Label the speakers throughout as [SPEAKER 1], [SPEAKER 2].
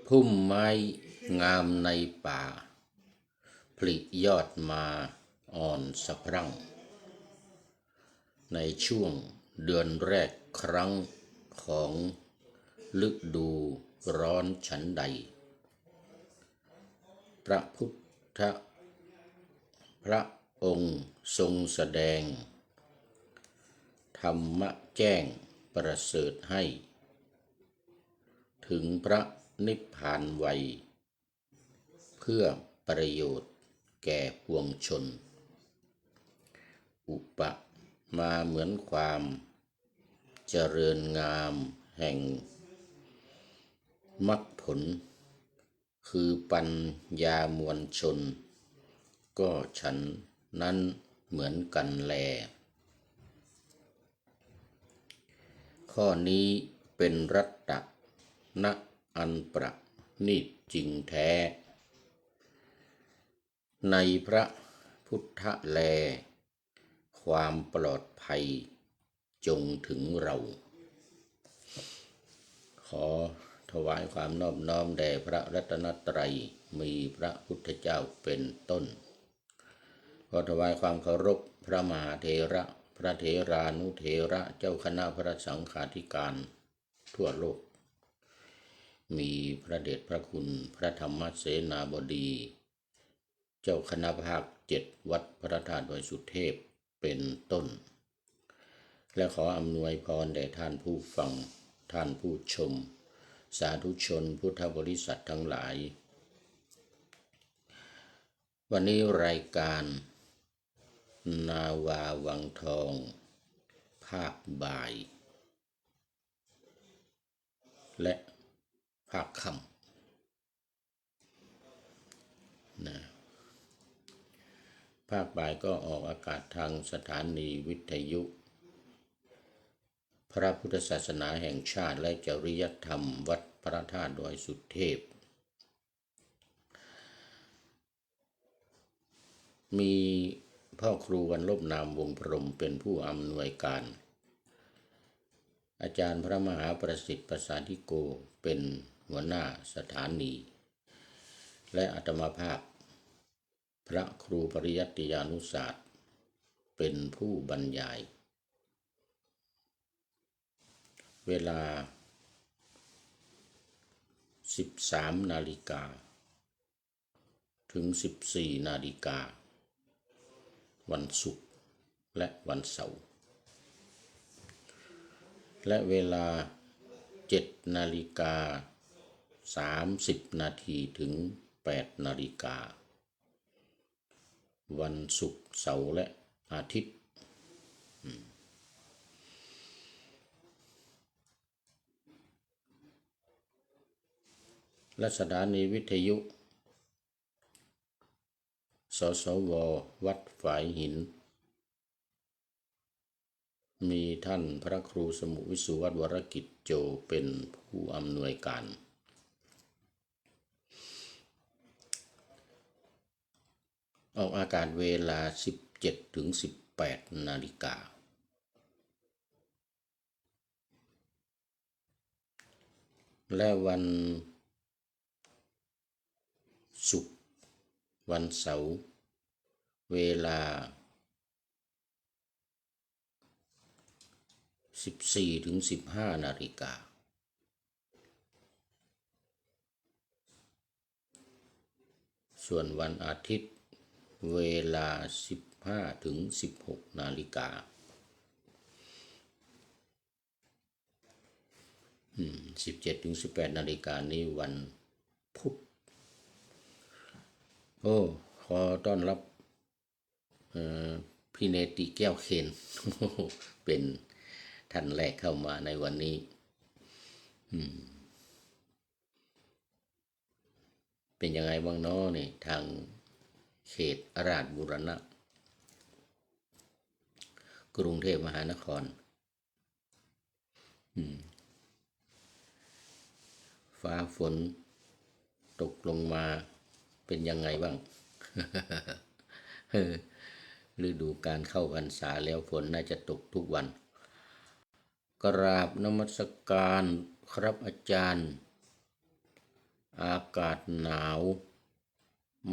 [SPEAKER 1] พุ่มไม้งามในป่าผลิยอดมาอ่อนสะพรั่งในช่วงเดือนแรกครั้งของฤดูร้อนฉันใดพระพุทธพระองค์ทรงแสดงธรรมะแจ้งประเสริฐให้ถึงพระนิพพานไวเพื่อประโยชน์แก่ปวงชนอุปมาเหมือนความเจริญงามแห่งมรรคผลคือปัญญามวลชนก็ฉันนั้นเหมือนกันแลข้อนี้เป็นรัตตะนะอันประณีตจริงแท้ในพระพุทธแลความปลอดภัยจงถึงเราขอถวายความนอบน้อมแด่พระรัตนตรัยมีพระพุทธเจ้าเป็นต้นขอถวายความเคารพพระมหาเถระพระเถรานุเถระเจ้าคณะพระสังฆาธิการทั่วโลกมีพระเดชพระคุณพระธรรมเสนาบดีเจ้าคณะภาค7วัดพระธาตุดอยสุเทพเป็นต้นและขออำนวยพรแด่ท่านผู้ฟังท่านผู้ชมสาธุชนพุทธบริษัททั้งหลายวันนี้รายการนาวาวังทองภาคบ่ายและภาคค่ำนะภาคบ่ายก็ออกอากาศทางสถานีวิทยุพระพุทธศาสนาแห่งชาติและจริยธรรมวัดพระธาตุดอยสุเทพมีพ่อครูวันลบนามวงพรหมเป็นผู้อำนวยการอาจารย์พระมหาประสิทธิ์ประสาธิโกเป็นหัวหน้าสถานีและอาตมาภาพพระครูปริยัติยานุศาสตร์เป็นผู้บรรยายเวลา 13 นาฬิกาถึง 14 นาฬิกาวันศุกร์และวันเสาร์และเวลา 7 นาฬิกา 30 นาทีถึง 8 นาฬิกาวันศุกร์เสาร์และอาทิตย์และสถานีวิทยุสสว.วัดฝายหินมีท่านพระครูสมุวิสุวัฒน์วรกิจโจเป็นผู้อำนวยการออกอากาศเวลา 17 ถึง 18 นาฬิกาและวันศุกร์วันเสาร์เวลา 14 ถึง 15 นาฬิกาส่วนวันอาทิตย์เวลา 15 ถึง 16 นาฬิกา17 ถึง 18 นาฬิกานี้วันพุธขอต้อนรับพี่เนติแก้วเคนเป็นท่านแรกเข้ามาในวันนี้เป็นยังไงบ้างเนาะนี่ทางเขตราชบูรณะกรุงเทพมหานครฟ้าฝนตกลงมาเป็นยังไงบ้าง ฤดูการเข้าพรรษาแล้วฝนน่าจะตกทุกวัน กราบนมัสการครับอาจารย์อากาศหนาว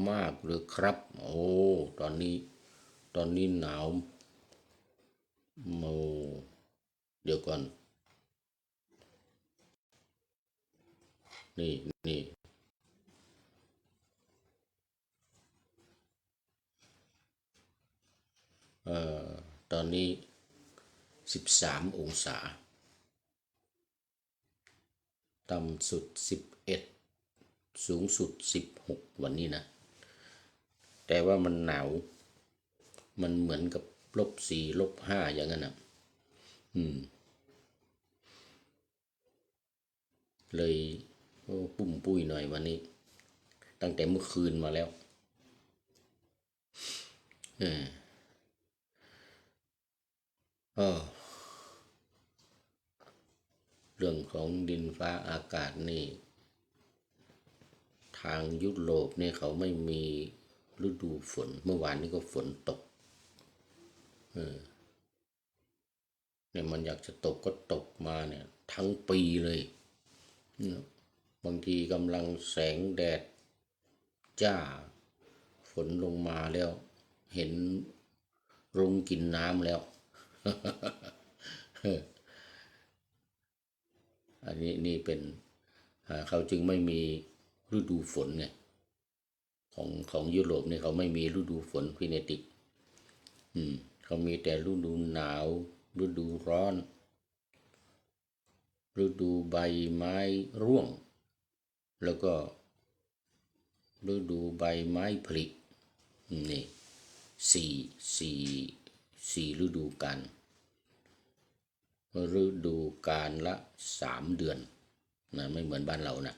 [SPEAKER 1] มากหรือครับโอ้ตอนนี้หนาวโมเดี๋ยวก่อนนี่เอ่อตอนนี้13 องศาต่ำสุด11สูงสุด16วันนี้นะแต่ว่ามันหนาวมันเหมือนกับ-4-5อย่างนั้นนะเลยปุ่มปุ้ยหน่อยวันนี้ตั้งแต่เมื่อคืนมาแล้วเออเรื่องของดินฟ้าอากาศนี่ทางยุโรปเนี่ยเขาไม่มีฤดูฝนเมื่อวานนี้ก็ฝนตกเนี่ยมันอยากจะตกก็ตกมาเนี่ยทั้งปีเลยบางทีกำลังแสงแดดจ้าฝนลงมาแล้วเห็นรุ้งกินน้ำแล้วอันนี้นี่เป็นเขาจึงไม่มีฤดูฝนไงของยุโรปเนี่ยเขาไม่มีฤดูฝนพี่เนติเขามีแต่ฤดูหนาวฤดูร้อนฤดูใบไม้ร่วงแล้วก็ฤดูใบไม้ผลินี่สี่สี่สี่ฤดูกาลฤดูกาลละ3 เดือนนะไม่เหมือนบ้านเรานะ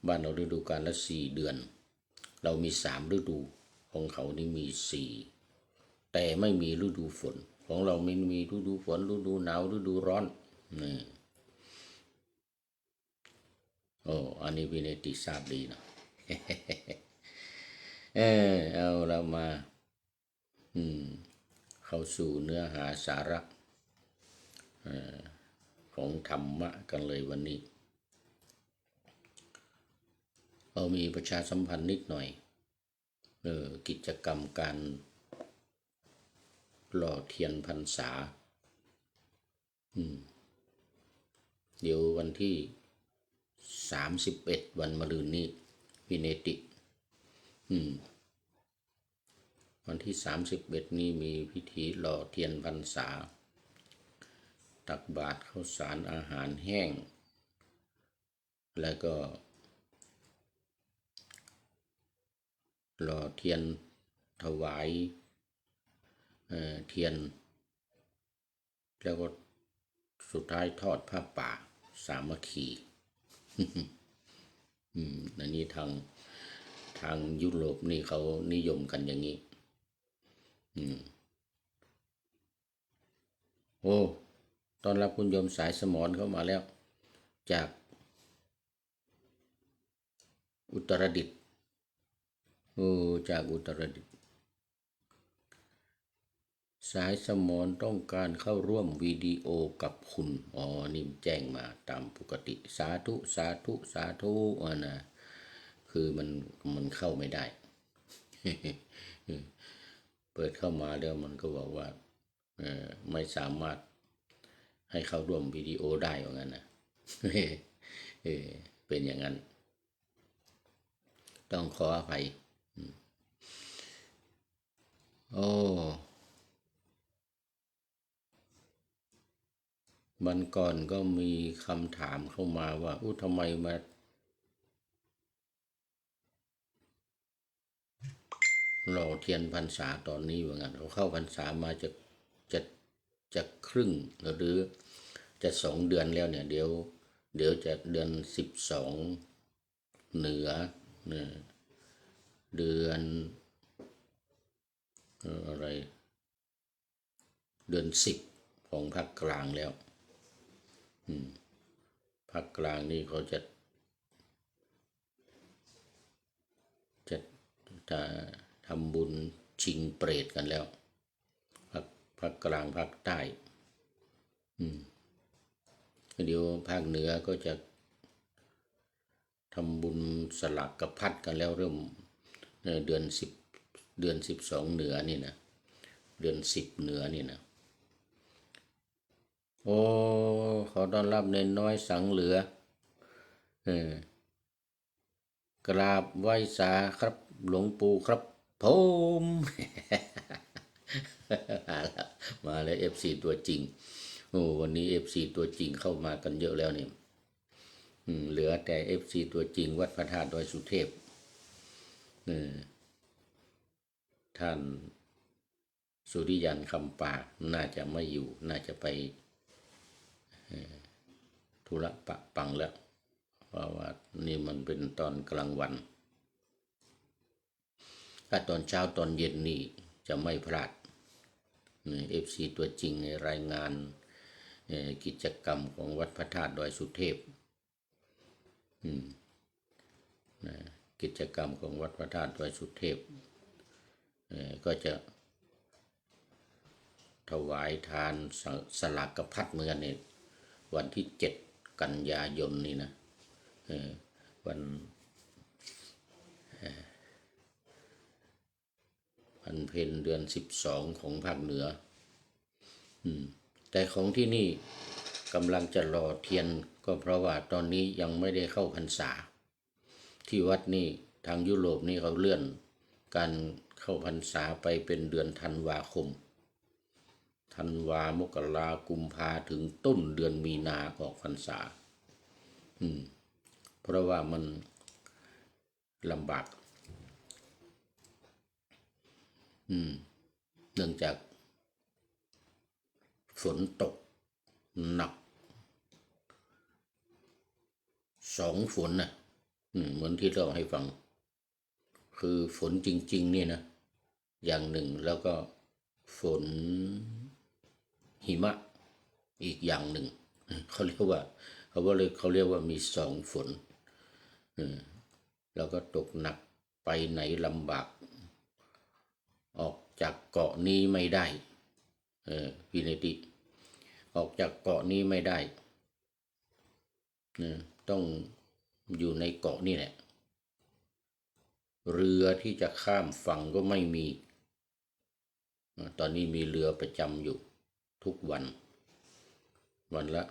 [SPEAKER 1] บ้านเราฤดูกาลละ4 เดือนเรามี3 ฤดูของเขานี่มี4แต่ไม่มีฤดูฝนของเราไม่มีฤดูฝนฤดูหนาวฤดูร้อนนี่โอ้อันนี้วินัยติทราบดีนะเอาเรามาเข้าสู่เนื้อหาสาระของธรรมะกันเลยวันนี้เรามีประชาสัมพันธ์นิดหน่อยกิจกรรมการหล่อเทียนพรรษาเดี๋ยววันที่31วันมะรืนนี้พิเนติวันที่31นี้มีพิธีหล่อเทียนพรรษาตักบาตรข้าวสารอาหารแห้งแล้วก็หล่อเทียนถวายเทียนแล้วก็สุดท้ายทอดผ้าป่าสามัคคีอันนี้ทางยุโรปนี่เขานิยมกันอย่างนี้โอ้ตอนรับคุณโยมสายสมรเข้ามาแล้วจากอุตรดิตถ์จากอุตรดิตถ์สายสมรต้องการเข้าร่วมวิดีโอกับคุณนี่แจ้งมาตามปกติสาธุสาธุสาธุนะคือมันเข้าไม่ได้ เปิดเข้ามาแล้วมันก็บอกว่าไม่สามารถให้เข้าร่วมวิดีโอได้ว่างั้นนะเป็นอย่างนั้นต้องขออภัยวันก่อนก็มีคำถามเข้ามาว่าทำไมมาหล่อเทียนพรรษาตอนนี้ว่างั้นเขาเข้าพรรษามาจะครึ่งหรือจะ2 เดือนแล้วเนี่ยเดี๋ยวจะเดือน12เหนือเดือนอะไรเดือน10ของภาคกลางแล้วภาคกลางนี่เขาจะทำบุญชิงเปรตกันแล้วภาคกลางภาคใต้ เดี๋ยวภาคเหนือก็จะทำบุญสลักกับพัดกันแล้วเริ่มเดือน12เหนือนี่นะเดือน10เหนือนี่นะโอ้ขอต้อนรับเนนน้อยสังเหลือกราบไหว้สาครับหลวงปู่ครับผมมาแล้วFC ตัวจริงโอ้วันนี้ FC ตัวจริงเข้ามากันเยอะแล้วเนี่ยเหลือแต่ FC ตัวจริงวัดพระธาตุดอยสุเทพท่านสุริยันคำปากน่าจะไม่อยู่น่าจะไปธุระปะปังแล้วเพราะว่านี่มันเป็นตอนกลางวันถ้าตอนเช้าตอนเย็นนี่จะไม่พลาดFC ตัวจริงในรายงานกิจกรรมของวัดพระธาตุดอยสุเทพกิจกรรมของวัดพระธาตุดอยสุเทพก็จะถวายทานสลากพัดเหมือนกันเนี่ยวันที่7 กันยายนนี่นะวันเพ็ญเดือน12ของภาคเหนือแต่ของที่นี่กำลังจะรอเทียนก็เพราะว่าตอนนี้ยังไม่ได้เข้าพรรษาที่วัดนี่ทางยุโรปนี่เขาเลื่อนการเข้าพรรษาไปเป็นเดือนธันวาคมธันวามกรากุมภาถึงต้นเดือนมีนาออกพรรษาเพราะว่ามันลำบากเนื่องจากฝนตกหนัก2 ฝนนะเหมือนที่เราให้ฟังคือฝนจริงๆนี่นะอย่างหนึ่งแล้วก็ฝนหิมะอีกอย่างหนึ่งเขาเรียกว่ามี2 ฝนแล้วก็ตกหนักไปไหนลำบากออกจากเกาะนี้ไม่ได้พี่เนติออกจากเกาะนี้ไม่ได้ต้องอยู่ในเกาะนี่แหละเรือที่จะข้ามฝั่งก็ไม่มีตอนนี้มีเรือประจำอยู่ทุกวันละ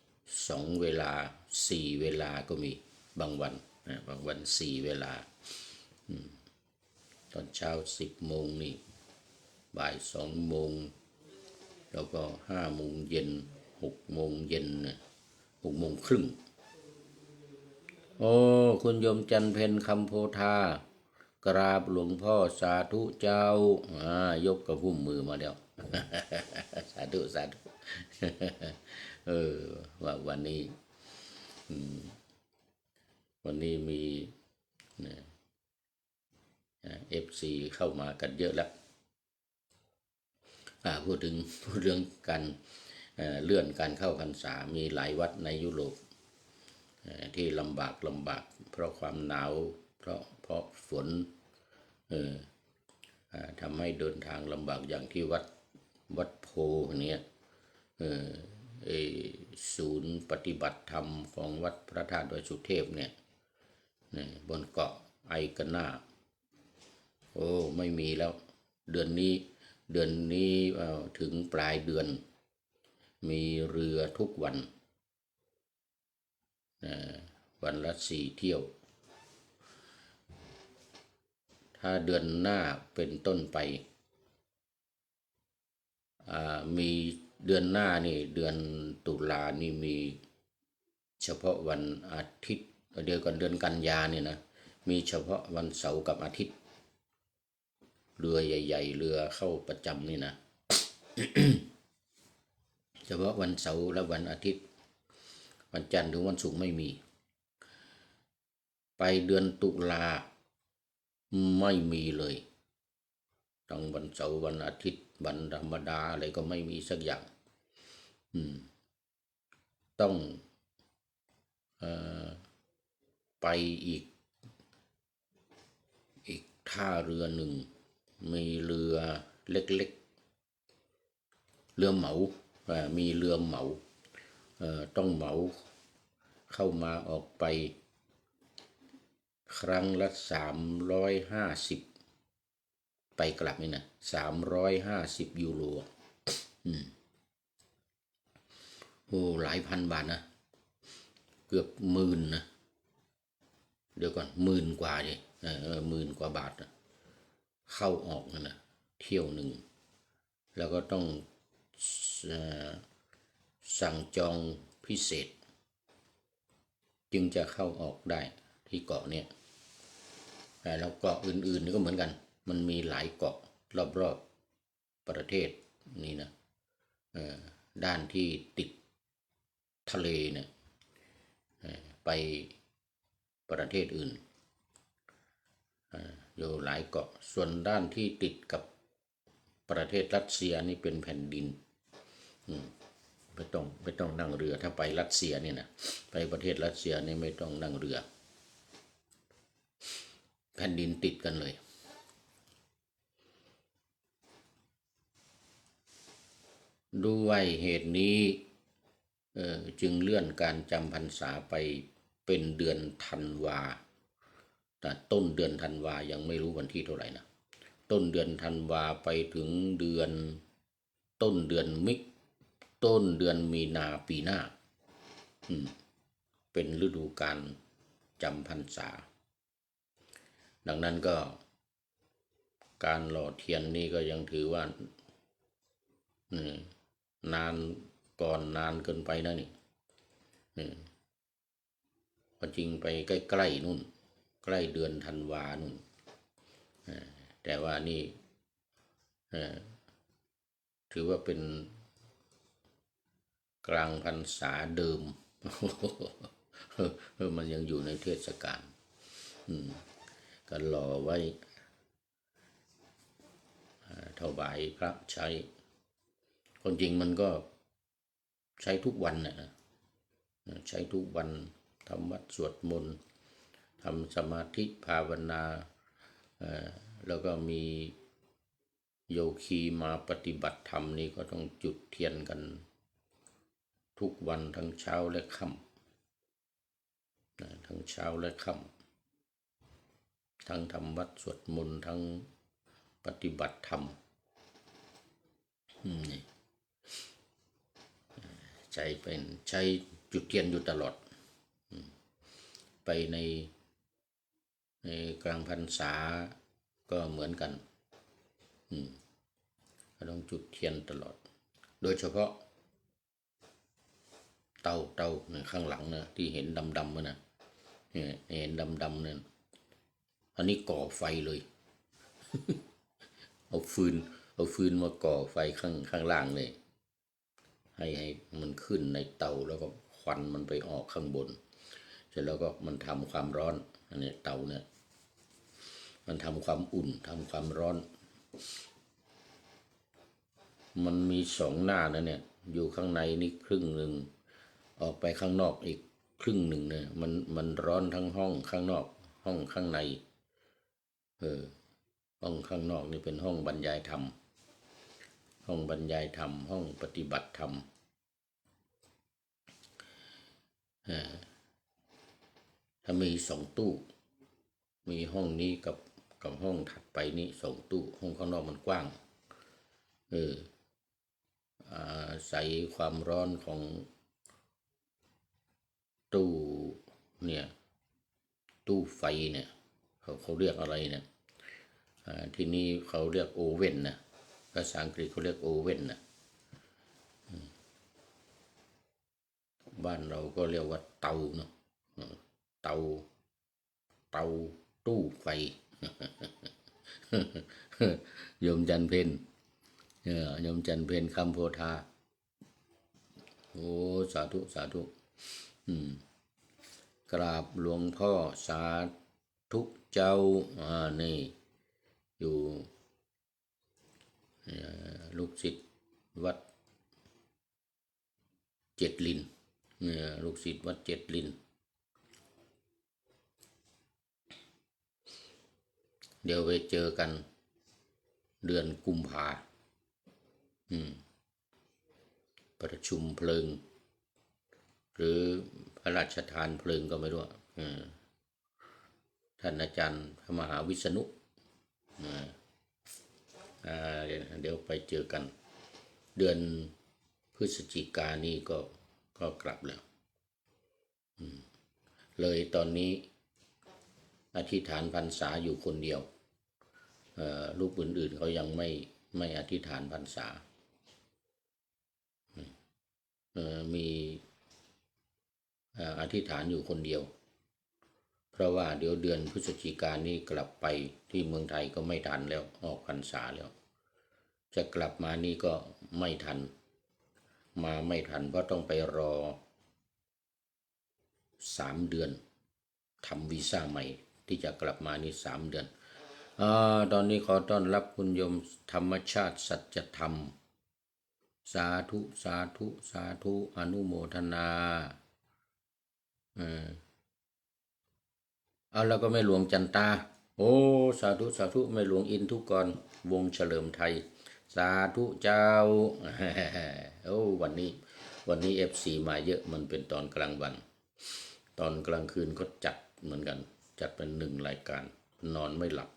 [SPEAKER 1] 2 เวลา4 เวลาก็มีบางวัน4 เวลาตอนเช้า10 โมงนี่บ่าย2 โมงแล้วก็5 โมงเย็น6 โมงเย็น6 โมงครึ่งโอ้คุณโยมจันเพ็ญคำโพธากราบหลวงพ่อสาธุเจ้ายกกระพุ่มมือมาแล้วสาธุว่าวันนี้มีFC เข้ามากันเยอะแล้วพูดเรื่องการเลื่อนการเข้าพรรษามีหลายวัดในยุโรปที่ลำบากเพราะความหนาวเพราะฝนทำให้เดินทางลำบากอย่างที่วัดโพเนี่ยศูนย์ปฏิบัติธรรมของวัดพระธาตุดอยสุเทพเนี่ยบนเกาะไอกะนาโอ้ไม่มีแล้วเดือนนี้ถึงปลายเดือนมีเรือทุกวันวันละ4 เที่ยวถ้าเดือนหน้าเป็นต้นไปมีเดือนหน้านี่เดือนตุลานี่มีเฉพาะวันอาทิตย์เดียวกันเดือนกันยาเนี่ยนะมีเฉพาะวันเสาร์กับอาทิตย์เรือใหญ่ๆเรือเข้าประจำนี่นะ เฉพาะวันเสาร์และวันอาทิตย์วันจันทร์ถึงวันศุกร์ไม่มีไปเดือนตุลาไม่มีเลยทั้งวันเสาร์วันอาทิตย์วันธรรมดาอะไรก็ไม่มีสักอย่างต้องไปอีกท่าเรือหนึ่งมีเรือเล็กๆเรือเหมามีเรือเหมา ต้องเหมาเข้ามาออกไปครั้งละ350ไปกลับนี่นะ350 ยูโรโอ้หลายพันบาทนะเกือบ10,000นะเดี๋ยวก่อน10,000 กว่าดิ10,000 กว่าบาทนะเข้าออกนะเที่ยวหนึ่งแล้วก็ต้องสั่งจองพิเศษจึงจะเข้าออกได้ที่เกาะเนี่ยแล้วเกาะอื่นๆนี่ก็เหมือนกันมันมีหลายเกาะรอบๆประเทศนี่นะด้านที่ติดทะเลเนี่ยไปประเทศอื่นอยู่หลายเกาะส่วนด้านที่ติดกับประเทศรัสเซียนี่เป็นแผ่นดินไม่ต้องนั่งเรือถ้าไปรัสเซียเนี่ยนะไปประเทศรัสเซียนี่ไม่ต้องนั่งเรือแผ่นดินติดกันเลยด้วยเหตุนี้จึงเลื่อนการจำพรรษาไปเป็นเดือนธันวาแต่ต้นเดือนธันวายังไม่รู้วันที่เท่าไหร่นะต้นเดือนธันวาไปถึงเดือนต้นเดือนมีนาปีหน้าเป็นฤดูกาลจำพรรษาดังนั้นก็การหล่อเทียนนี่ก็ยังถือว่านานนานเกินไปนะนี่ก็จริงไปใกล้ๆนู่นใกล้เดือนธันวานู่นแต่ว่านี่ถือว่าเป็นกลางพรรษาเดิมมันยังอยู่ในเทศกาลก็รอไว้ถวายพระใช้คนจริงมันก็ใช้ทุกวันนะใช้ทุกวันทำวัดสวดมนต์ทำสมาธิภาวนาแล้วก็มีโยคีมาปฏิบัติธรรมนี่ก็ต้องจุดเทียนกันทุกวันทั้งเช้าและค่ำทั้งเช้าและค่ำทั้งทำวัดสวดมนต์ทั้งปฏิบัติธรรมใช้จุดเทียนอยู่ตลอดไปในกลางพรรษาก็เหมือนกันก็ต้องจุดเทียนตลอดโดยเฉพาะเตาข้างหลังนะที่เห็นดำๆนะเห็นดำๆเนี่ยอันนี้ก่อไฟเลย เอาฟืนมาก่อไฟข้างล่างเลยให้มันขึ้นในเตาแล้วก็ควันมันไปออกข้างบนเสร็จแล้วก็มันทำความร้อนอันนี้เตาเนี่ยมันทำความอุ่นทำความร้อนมันมี2 หน้านะเนี่ยอยู่ข้างในนี่ครึ่งหนึ่งออกไปข้างนอกอีกครึ่งหนึ่งเนี่ยมันร้อนทั้งห้องข้างนอกห้องข้างในห้องข้างนอกนี่เป็นห้องบรรยายธรรมห้องบรรยายธรรมห้องปฏิบัติธรรมถ้ามี2 ตู้มีห้องนี้กับห้องถัดไปนี้2 ตู้ห้องข้างนอกมันกว้างใส่ความร้อนของตู้เนี่ยตู้ไฟเนี่ยเขาเรียกอะไรเนี่ยที่นี่เขาเรียกโอเว่นนะภาษาอังกฤษเขาเรียกโอเว่นนะบ้านเราก็เรียกว่าเตาเนาะเตาตู้ไฟโยมจันเพนโยมจันเพนคำโพธาโอ้สาธุกราบหลวงพ่อสาธุเจ้านี่อยู่ลูกศิษย์วัด7 ลินลูกศิษย์วัด7 ลินเดี๋ยวไปเจอกันเดือนกุมภาประชุมเพลิง หรือพระราชทานเพลิงก็ไม่รู้ท่านอาจารย์พระมหาวิษณุเดี๋ยวไปเจอกัน เดือนพฤศจิกายนนี่ก็กลับแล้วเลยตอนนี้อธิษฐานพรรษาอยู่คนเดียวรูปอื่นๆเขายังไม่อธิษฐานพรรษามีอธิษฐานอยู่คนเดียวเพราะว่าเดี๋ยวเดือนพฤศจิกายนนี้กลับไปที่เมืองไทยก็ไม่ทันแล้วออกพรรษาแล้วจะกลับมานี่ก็ไม่ทันมาไม่ทันเพราะต้องไปรอ3 เดือนทำวีซ่าใหม่ที่จะกลับมานี่3 เดือนตอนนี้ขอต้อนรับคุณโยมธรรมชาติสัจธรรมสาธุสาธุสาธุอนุโมทนาเอาแล้วก็แม่หลวงจันตาโอ้สาธุสาธุแม่หลวงอินทุกรวงเฉลิมไทยสาธุเจ้าโอ้วันนี้FCมาเยอะมันเป็นตอนกลางวันตอนกลางคืนก็จัดเหมือนกันจัดเป็น1 รายการนอนไม่หลับ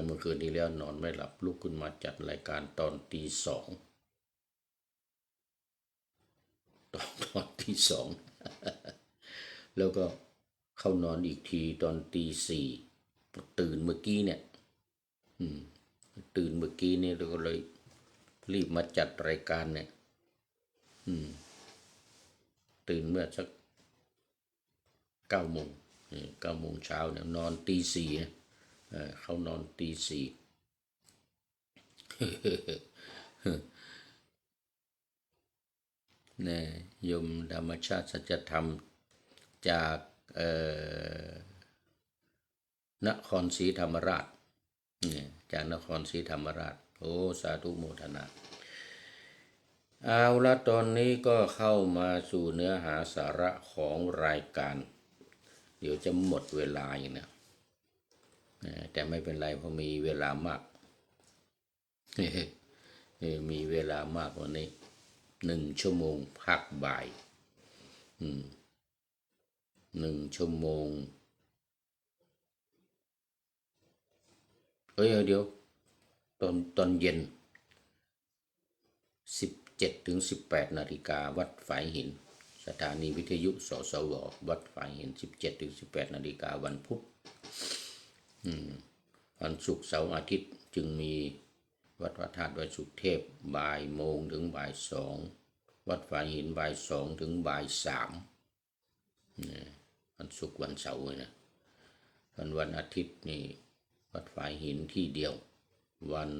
[SPEAKER 1] เมื่อคืนนี้แล้วนอนไม่หลับลุกขึ้นมาจัดรายการตอนตี 2ตอนตี 2แล้วก็เข้านอนอีกทีตอนตี 4ตื่นเมื่อกี้เนี่ยตื่นเมื่อกี้นี่เราก็เลยรีบมาจัดรายการเนี่ยตื่นเมื่อสัก9 โมง9 โมงเช้าเนี่ยนอนตี 4เขานอนตี 4เนี่ยโยมธรรมชาติสัจธรรมจากนครศรีธรรมราชจากนครศรีธรรมราชโอ้สาธุโมทนาเอาละตอนนี้ก็เข้ามาสู่เนื้อหาสาระของรายการเดี๋ยวจะหมดเวลาอย่างนี้แต่ไม่เป็นไรเพราะมีเวลามากมีเวลามากวันนี้1 ชั่วโมงพักบ่าย1 ชั่วโมงเดี๋ยวตอนเย็น17-18 นาฬิกาวัดฝายหินสถานีวิทยุสสววัดฝายหิน17-18 นาฬิกาวันพุธวันศุกร์เสาร์อาทิตย์จึงมีวัดพระธาตุดอยสุเทพบ่ายโมงถึงบ่าย 2วัดฝายหินบ่าย 2ถึงบ่าย 3วันศุกร์วันเสาร์นะวันอาทิตย์นี่วัดฝายหินที่เดียววัน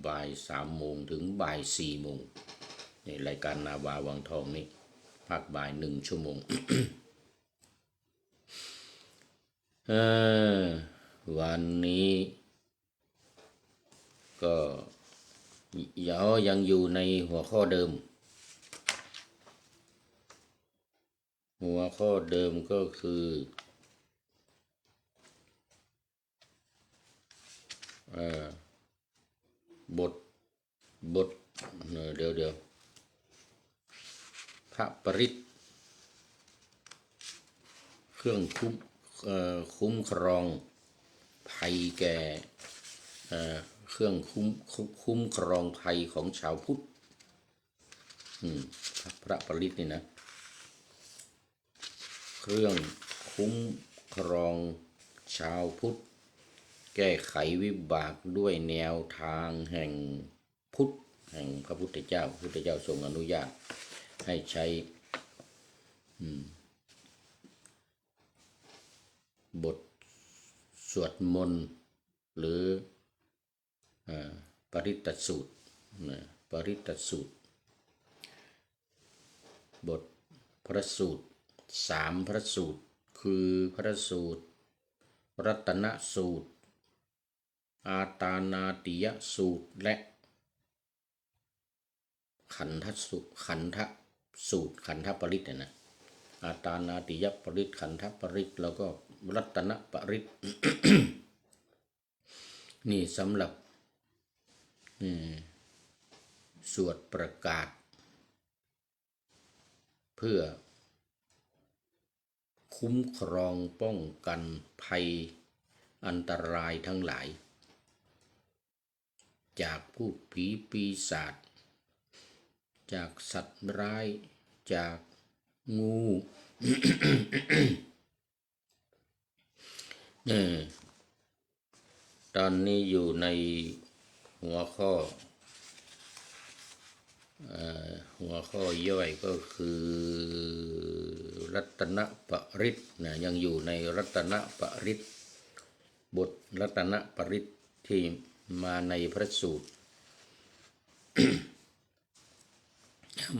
[SPEAKER 1] บ่าย 3 โมงถึงบ่าย 4 โมงในรายการนาวาวังทองนี่พักบ่าย1 ชั่วโมง วันนี้ก็ยังอยู่ในหัวข้อเดิมก็คือบทเดี๋ยวพระปริตรเครื่องคุ้มครองภัยแก่เครื่องคุ้มครองภัยของชาวพุทธพระปริตรนี่นะเครื่องคุ้มครองชาวพุทธแก้ไขวิบากด้วยแนวทางแห่งพุทธแห่งพระพุทธเจ้าทรงอนุญาตให้ใช้บทสวดมนต์หรือปริตตสูตรบทพระสูตร3 พระสูตรคือพระสูตรรัตนสูตรอาตานาติยสูตรและขันธสูตรขันธปริตนะอาตานาติยปริตขันธปริตแล้วก็รัตนปริต นี่สำหรับสวดประกาศเพื่อ คุ้มครองป้องกันภัยอันตรายทั้งหลายจากพูดผีปีศาจจากสัตว์ร้ายจากงู ตอนนี้อยู่ในหัวข้อย่อยก็คือรัตนปริตนะยังอยู่ในรัตนปริตบทรัตนปริตที่มาในพระสูตร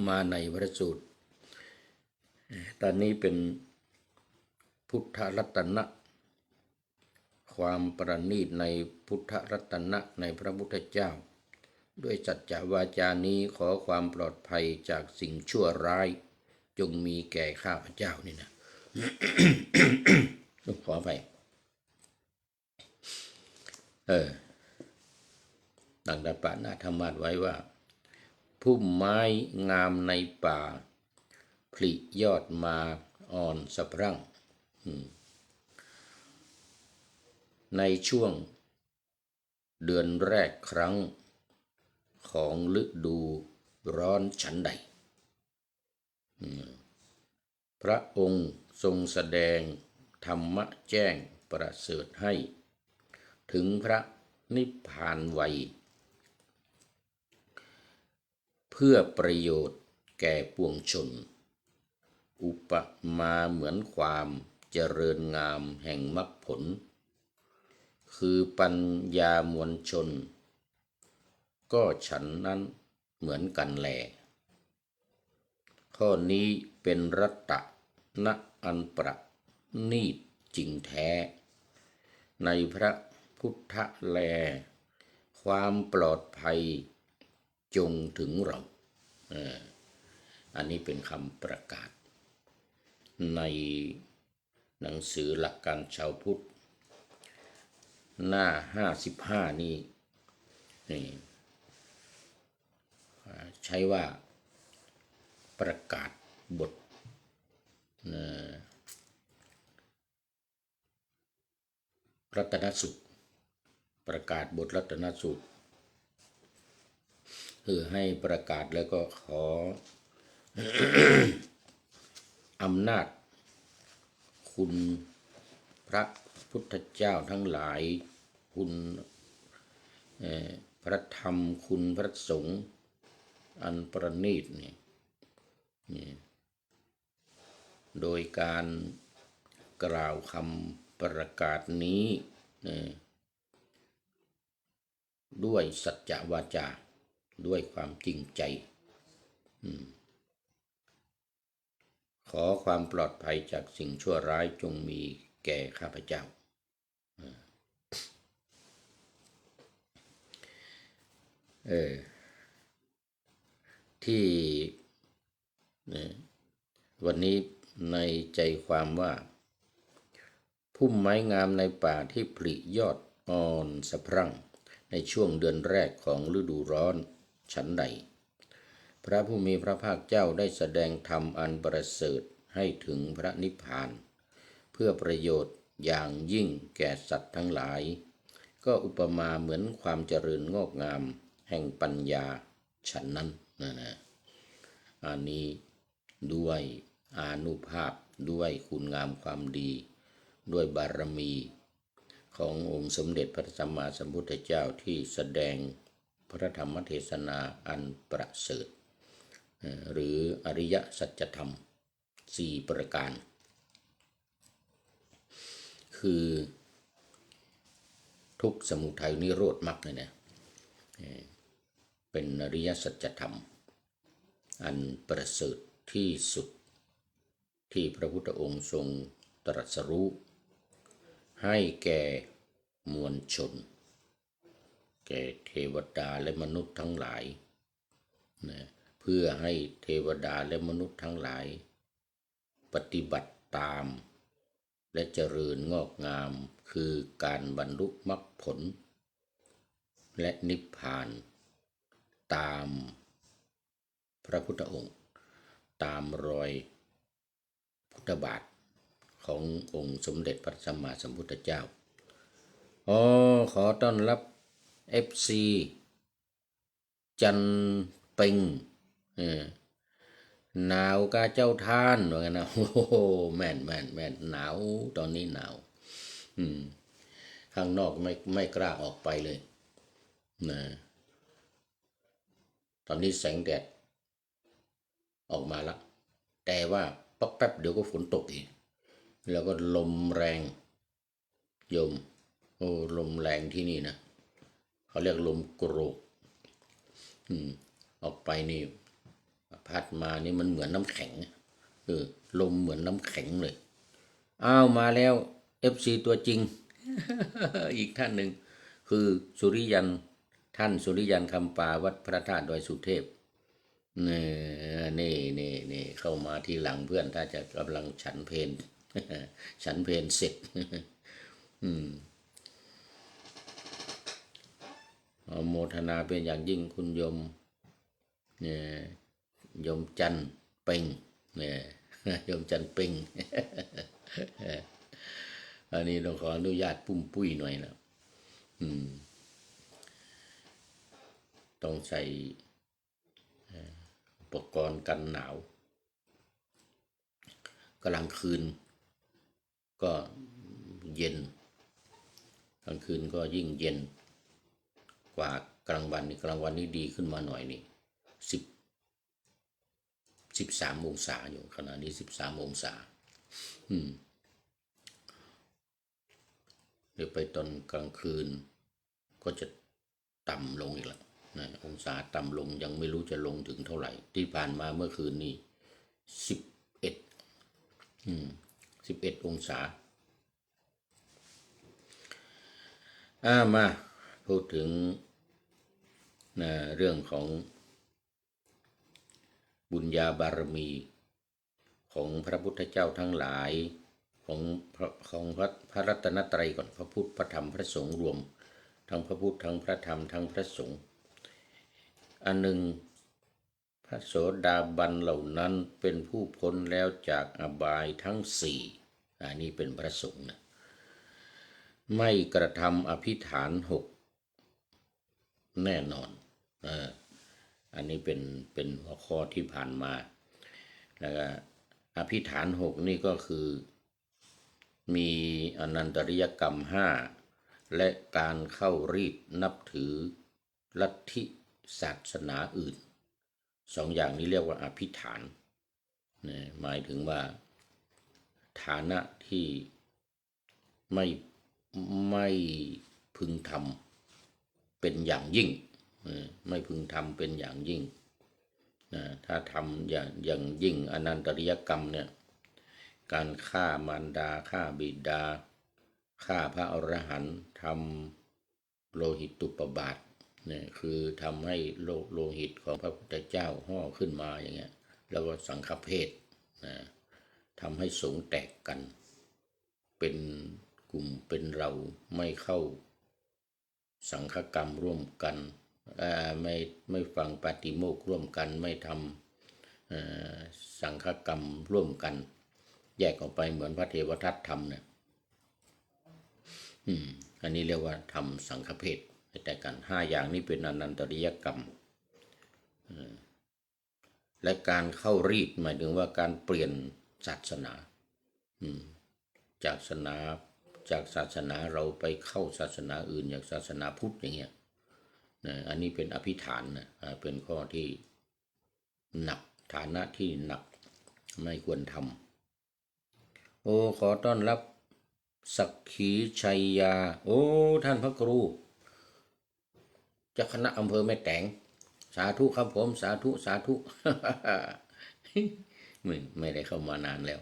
[SPEAKER 1] มาในพระสูตรตอนนี้เป็นพุทธรัตนะความประณีตในพุทธรัตนะในพระพุทธเจ้าด้วยสัจจวาจานี้ขอความปลอดภัยจากสิ่งชั่วร้ายจงมีแก่ข้าพเจ้านี่นะ ขอไปดังได้ปานาธรรมาสไว้ว่าพุ่มไม้งามในป่าผลิยอดมาอ่อนสะพรั่งในช่วงเดือนแรกครั้งของฤดูร้อนฉันใดพระองค์ทรงแสดงธรรมะแจ้งประเสริฐให้ถึงพระนิพพานไวยเพื่อประโยชน์แก่ปวงชนอุปมาเหมือนความเจริญงามแห่งมรรคผลคือปัญญามวลชนก็ฉันนั้นเหมือนกันแลข้อนี้เป็นรัตนะอันประณีตจริงแท้ในพระพุทธแลความปลอดภัยจงถึงเราอันนี้เป็นคำประกาศในหนังสือหลักการชาวพุทธหน้า55นี่ใช้ว่าประกาศบทรัตนสูตรประกาศบทรัตนสูตรคือให้ประกาศแล้วก็ขอ อำนาจคุณพระพุทธเจ้าทั้งหลายคุณพระธรรมคุณพระสงฆ์อันประณีตนี่โดยการกล่าวคำประกาศนี้ด้วยสัจจวาจาด้วยความจริงใจขอความปลอดภัยจากสิ่งชั่วร้ายจงมีแก่ข้าพเจ้าที่วันนี้ในใจความว่าพุ่มไม้งามในป่าที่ผลิยอดอ่อนสะพรั่งในช่วงเดือนแรกของฤดูร้อนฉันใดพระผู้มีพระภาคเจ้าได้แสดงธรรมอันประเสริฐให้ถึงพระนิพพานเพื่อประโยชน์อย่างยิ่งแก่สัตว์ทั้งหลายก็อุปมาเหมือนความเจริญงอกงามแห่งปัญญาฉันนั้นนะอันนี้ด้วยอานุภาพด้วยคุณงามความดีด้วยบารมีขององค์สมเด็จพระสัมมาสัมพุทธเจ้าที่แสดงพระธรรมเทศนาอันประเสริฐหรืออริยสัจธรรม4ประการคือทุกข์สมุทัยนิโรธมรรคเนี่ยนะเป็นอริยสัจธรรมอันประเสริฐที่สุดที่พระพุทธองค์ทรงตรัสรู้ให้แก่มวลชนแก่เทวดาและมนุษย์ทั้งหลายนะเพื่อให้เทวดาและมนุษย์ทั้งหลายปฏิบัติตามและเจริญงอกงามคือการบรรลุมรรคผลและนิพพานตามพระพุทธองค์ตามรอยพุทธบาท ขององค์สมเด็จพระสัมมาสัมพุทธเจ้าขอต้อนรับ FC จันเป็งหนาวกาเจ้าท่านว่ากันนะโอ้โหแม่นหนาวตอนนี้หนาวข้างนอกไม่กล้าออกไปเลยนะตอนนี้แสงแดดออกมาแล้วแต่ว่าแป๊บเดี๋ยวก็ฝนตกอีกแล้วก็ลมแรงโยมลมแรงที่นี่นะเขาเรียกลมโกรกออกไปนี่พัดมานี่มันเหมือนน้ำแข็งลมเหมือนน้ำแข็งเลยอ้าวมาแล้ว FC ตัวจริง อีกท่านหนึ่งคือสุริยันท่านสุริยันคำปาวัดพระธาตุดอยสุเทพนี่เข้ามาทีหลังเพื่อนถ้าจะกำลังฉันเพล ฉันเพลเสร็จโมทนาเป็นอย่างยิ่งคุณโยมโยมจันเป่งโยมจันเป่ง อันนี้เราขออนุญาตปุ้มปุ้ยหน่อยนะต้องใส่อุปกรณ์กันหนาวกลางคืนก็เย็นกลางคืนก็ยิ่งเย็นกว่ากลางวันนี่ดีขึ้นมาหน่อยนี่13 องศาอยู่ขณะนี้13 องศาเดี๋ยวไปตอนกลางคืนก็จะต่ำลงอีกแล้วนะองศาต่ำลงยังไม่รู้จะลงถึงเท่าไหร่ที่ผ่านมาเมื่อคืนนี้11 องศามาพูดถึงเรื่องของบุญญาบารมีของพระพุทธเจ้าทั้งหลายของพระรัตนตรัยก่อนพระพุทธพระธรรมพระสงฆ์รวมทั้งพระพุทธทั้งพระธรรมทั้งพระสงฆ์อันหนึ่งพระโสดาบันเหล่านั้นเป็นผู้พ้นแล้วจากอบายทั้ง4อันนี้เป็นพระสงฆ์นะไม่กระทำอภิฐาน6แน่นอนอันนี้เป็นหัวข้อที่ผ่านมาแล้วก็อภิฐาน6นี่ก็คือมีอนันตริยกรรม5และการเข้ารีดนับถือลัทธิศาสนาอื่น2อย่างนี้เรียกว่าอภิฐานหมายถึงว่าฐานะที่ไม่พึงทำเป็นอย่างยิ่งไม่พึงทำเป็นอย่างยิ่งถ้าทำอย่างยิ่งอนันตริยกรรมเนี่ยการฆ่ามารดาฆ่าบิดาฆ่าพระอรหันต์ทำโลหิตตุปบาทเนี่ยคือทำให้โลหิตของพระพุทธเจ้าห่อขึ้นมาอย่างเงี้ยแล้วก็สังฆเพศทำให้สงฆ์แตกกันเป็นกลุ่มเป็นเราไม่เข้าสังฆกรรมร่วมกันไม่ฟังปาฏิโมกข์ร่วมกันไม่ทำสังฆกรรมร่วมกันแยกออกไปเหมือนพระเทวทัตทำเนี่ยอันนี้เรียกว่าทำสังฆเพศแต่กัน5อย่างนี้เป็นอนันตริยกรรมและการเข้ารีดหมายถึงว่าการเปลี่ยนศาสนาจากศาสนาเราไปเข้าศาสนาอื่นอย่างศาสนาพุทธอย่างเงี้ยอันนี้เป็นอภิฐานนะเป็นข้อที่หนักฐานะที่หนักไม่ควรทำขอต้อนรับสักขีชัยยาท่านพระครูเจ้าคณะอำเภอแม่แตงสาธุครับผมสาธุ ไม่ได้เข้ามานานแล้ว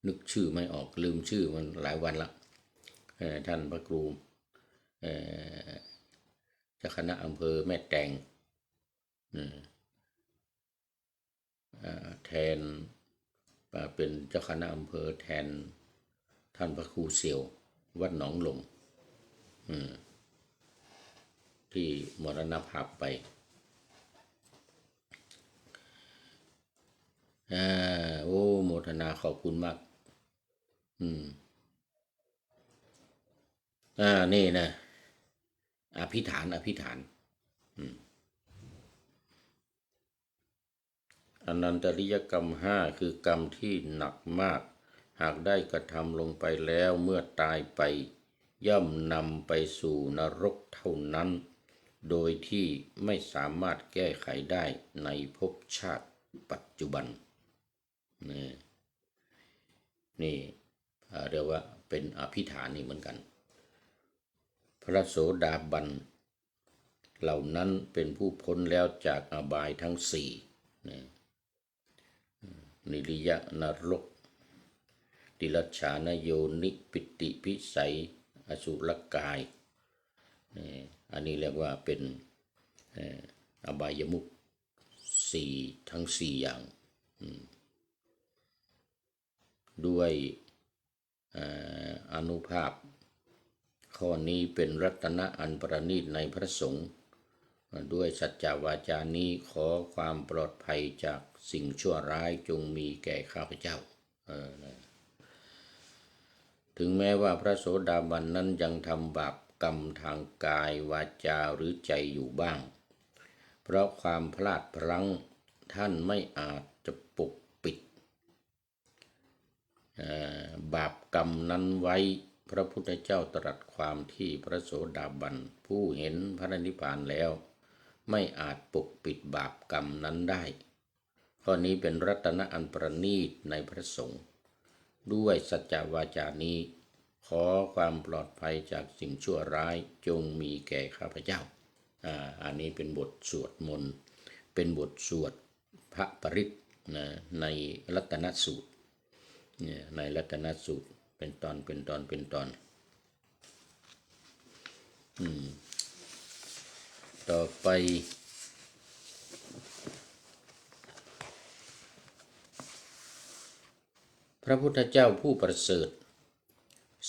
[SPEAKER 1] นึกชื่อไม่ออกลืมชื่อมันหลายวันละท่านพระครูเจ้าคณะอำเภอแม่แตงแทนเป็นเจ้าคณะอำเภอแทนท่านพระครูเสี่ยววัดหนองหลงที่มรณภาพไป โอ้โมทนาขอบคุณมากนี่นะอภิฐานอนันตริยกรรมห้าคือกรรมที่หนักมากหากได้กระทำลงไปแล้วเมื่อตายไปย่อมนำไปสู่นรกเท่านั้นโดยที่ไม่สามารถแก้ไขได้ในภพชาติปัจจุบันนี่เรียกว่าเป็นอภิฐานนี่เหมือนกันพระโสดาบันเหล่านั้นเป็นผู้พ้นแล้วจากอบายทั้งสี่นิริยนรกติรัจฉานโยนิปิติพิสัยอสุรกายอันนี้เรียกว่าเป็นอบายมุขสี่ทั้งสี่อย่างด้วยอนุภาพข้อนี้เป็นรัตนะอันประณีตในพระสงฆ์ด้วยสัจจวาจานี้ขอความปลอดภัยจากสิ่งชั่วร้ายจงมีแก่ข้าพเจ้าถึงแม้ว่าพระโสดาบันนั้นยังทำบาปกรรมทางกายวาจาหรือใจอยู่บ้างเพราะความพลาดพลั้งท่านไม่อาจจะปกปิดบาปกรรมนั้นไว้พระพุทธเจ้าตรัสความที่พระโสดาบันผู้เห็นพระนิพพานแล้วไม่อาจปกปิดบาปกรรมนั้นได้ข้อนี้เป็นรัตนะอันประณีตในพระสงฆ์ด้วยสัจจวาจานี้ขอความปลอดภัยจากสิ่งชั่วร้ายจงมีแก่ข้าพเจ้าอันนี้เป็นบทสวดมนต์เป็นบทสวดพระปริตในรัตนสูตรในรัตนสูตรเป็นตอนต่อไปพระพุทธเจ้าผู้ประเสริฐ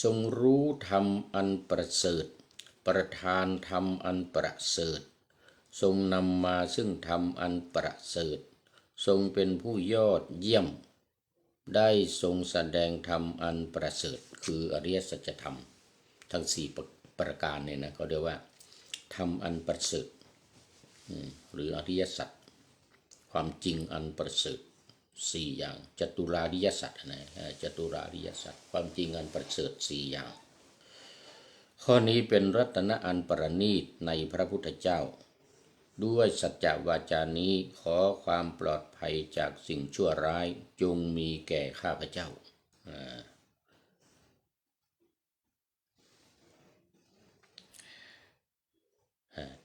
[SPEAKER 1] ทรงรู้ธรรมอันประเสริฐประทานธรรมอันประเสริฐทรงนำมาซึ่งธรรมอันประเสริฐทรงเป็นผู้ยอดเยี่ยมได้ทรงแสดงธรรมอันประเสริฐคืออริยสัจธรรมทั้งสี่ประการเนี่ยนะเขาเรียกว่าธรรมอันประเสริฐหรืออริยสัจความจริงอันประเสริฐสี่อย่างจตุราริยสัจนะจตุราริยสัจความจริงอันประเสริฐสี่อย่างข้อนี้เป็นรัตนะอันประณีตในพระพุทธเจ้าด้วยสัจจวาจานี้ขอความปลอดภัยจากสิ่งชั่วร้ายจงมีแก่ข้าพเจ้า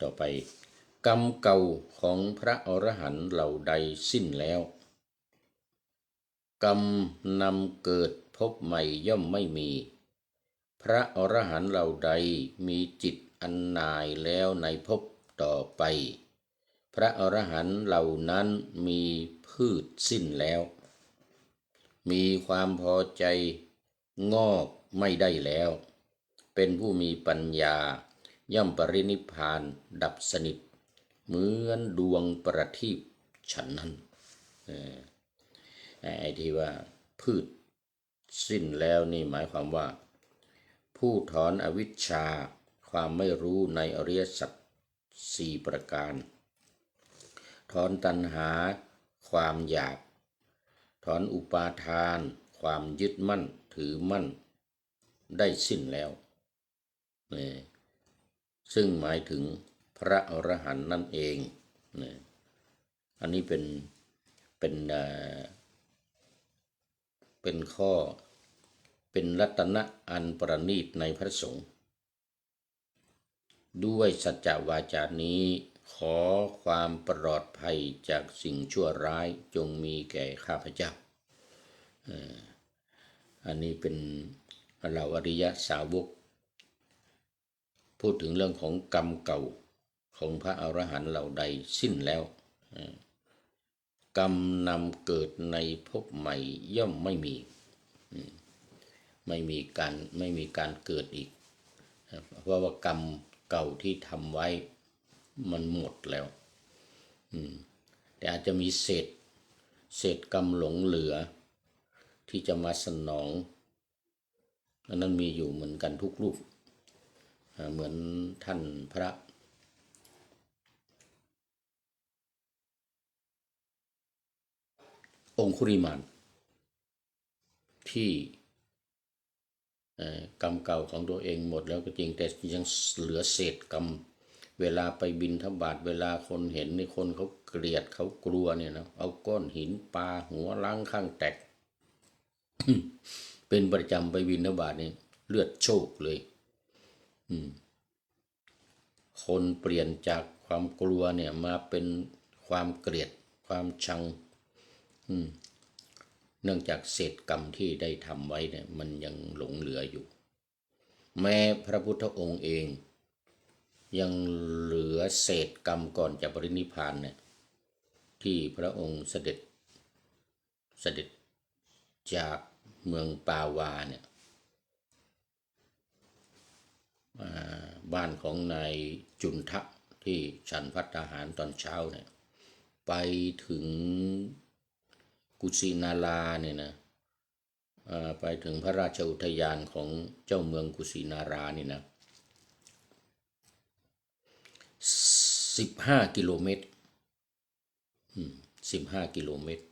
[SPEAKER 1] ต่อไปกรรมเก่าของพระอรหันต์เหล่าใดสิ้นแล้วกรรมนำเกิดพบใหม่ย่อมไม่มีพระอรหันต์เหล่าใดมีจิตอันนายแล้วในภพต่อไปพระอรหันต์เหล่านั้นมีพืชสิ้นแล้วมีความพอใจงอกไม่ได้แล้วเป็นผู้มีปัญญาย่อมปรินิพพานดับสนิทเหมือนดวงประทีปฉันนั้นไอ้ที่ว่าพืชสิ้นแล้วนี่หมายความว่าผู้ถอนอวิชชาความไม่รู้ในอริยสัจสี่ประการถอนตัณหาความอยากถอนอุปาทานความยึดมั่นถือมั่นได้สิ้นแล้วซึ่งหมายถึงพระอรหันต์นั่นเองอันนี้เป็นข้อเป็นรัตนะอันประณีตในพระสงฆ์ด้วยสัจจวาจานี้ขอความปลอดภัยจากสิ่งชั่วร้ายจงมีแก่ข้าพเจ้าอันนี้เป็นเหล่าอริยสาวกพูดถึงเรื่องของกรรมเก่าของพระอรหันต์เหล่าใดสิ้นแล้วกรรมนำเกิดในภพใหม่ย่อมไม่มีการเกิดอีกเพราะว่ากรรมเก่าที่ทำไว้มันหมดแล้วแต่อาจจะมีเศ เศษกรรมหลงเหลือที่จะมาสนองอันนั้นมีอยู่เหมือนกันทุกรูปเหมือนท่านพระองคุริมานที่กรรมเก่าของตัวเองหมดแล้วก็จริงแต่ยังเหลือเศษกรรมเวลาไปบิณฑบาตเวลาคนเห็นนี่คนเขาเกลียดเขากลัวเนี่ยนะเอาก้อนหินปาหัวล้างข้างแตก เป็นประจำไปบิณฑบาตนี่เลือดโชกเลยคนเปลี่ยนจากความกลัวเนี่ยมาเป็นความเกลียดความชังเนื่องจากเศษกรรมที่ได้ทำไว้เนี่ยมันยังหลงเหลืออยู่แม้พระพุทธองค์เองยังเหลือเศษกรรมก่อนจะปรินิพพานเนี่ยที่พระองค์เสด็จจากเมืองปาวาเนี่ยบ้านของนายจุนทะที่ฉันภัตตาหารตอนเช้าเนี่ยไปถึงกุสินาราเนี่ยนะไปถึงพระราชอุทยานของเจ้าเมืองกุสินารานี่นะ15 กิโลเมตร15 กิโลเมตร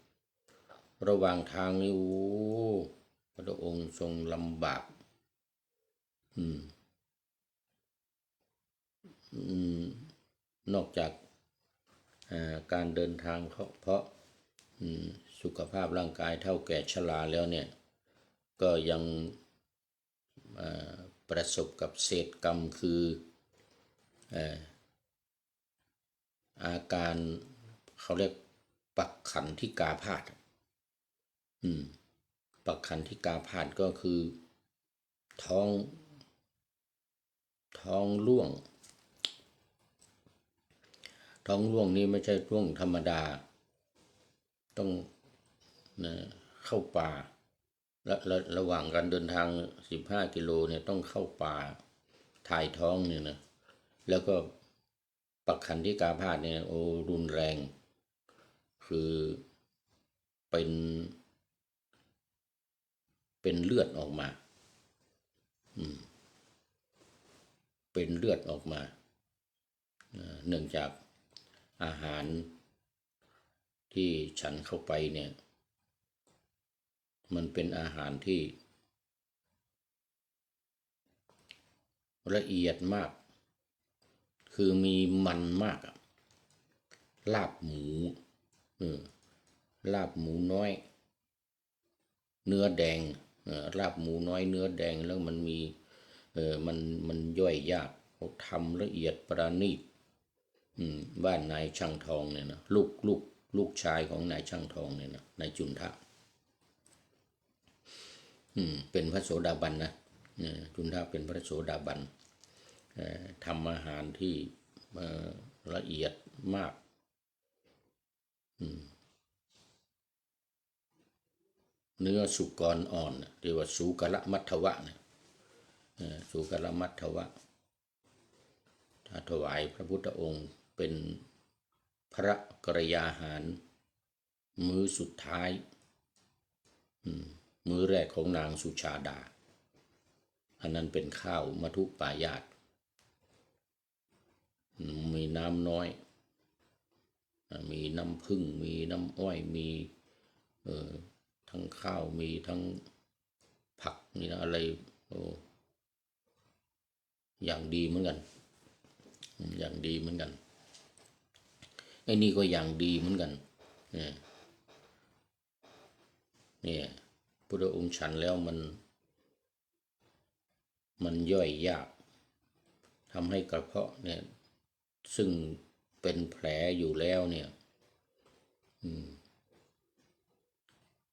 [SPEAKER 1] ระหว่างทางนี่โอ้พระองค์ทรงลำบากนอกจากการเดินทางเพราะสุขภาพร่างกายเท่าแก่ชราแล้วเนี่ยก็ยังประสบกับเศษกรรมคืออาการเขาเรียกปักขันธิกาพาธปักขันธิกาพาธก็คือท้องร่วงนี่ไม่ใช่ร่วงธรรมดาต้องเข้าป่าและระหว่างการเดินทาง15 กิโลเนี่ยต้องเข้าป่าถ่ายท้องเนี่ยนะแล้วก็ปักขันธิกาพาธเนี่ยโอ้รุนแรงคือเป็นเลือดออกมาเป็นเลือดออกมาเนื่องจากอาหารที่ฉันเข้าไปเนี่ยมันเป็นอาหารที่ละเอียดมากคือมีมันมากลาบหมูลาบหมูน้อยเนื้อแดงลาบหมูน้อยเนื้อแดงแล้วมันมีมันย่อยยากเขาทำละเอียดประณีตบ้านนายช่างทองเนี่ยนะลูกชายของนายช่างทองเนี่ยนะนายจุนทะเป็นพระโสดาบันนะจุนทะเป็นพระโสดาบันทำอาหารที่ละเอียดมากเนื้อสุกรอ่อนเรียกว่าสุกละมัทวะเนี่ยสุกละมัทวะถ้าถวายพระพุทธองค์เป็นพระกรยาหารมื้อสุดท้ายมื้อแรกของนางสุชาดาอันนั้นเป็นข้าวมัทุปายาตมีน้ำน้อยมีน้ำผึ้งมีน้ำอ้อยมีทั้งข้าวมีทั้งผักมีอะไรอย่างดีเหมือนกันอย่างดีเหมือนกันไอ้นี่ก็อย่างดีเหมือนกันเนี่ยพุทธองค์ฉันแล้วมันย่อยยากทำให้กระเพาะเนี่ยซึ่งเป็นแผลอยู่แล้วเนี่ย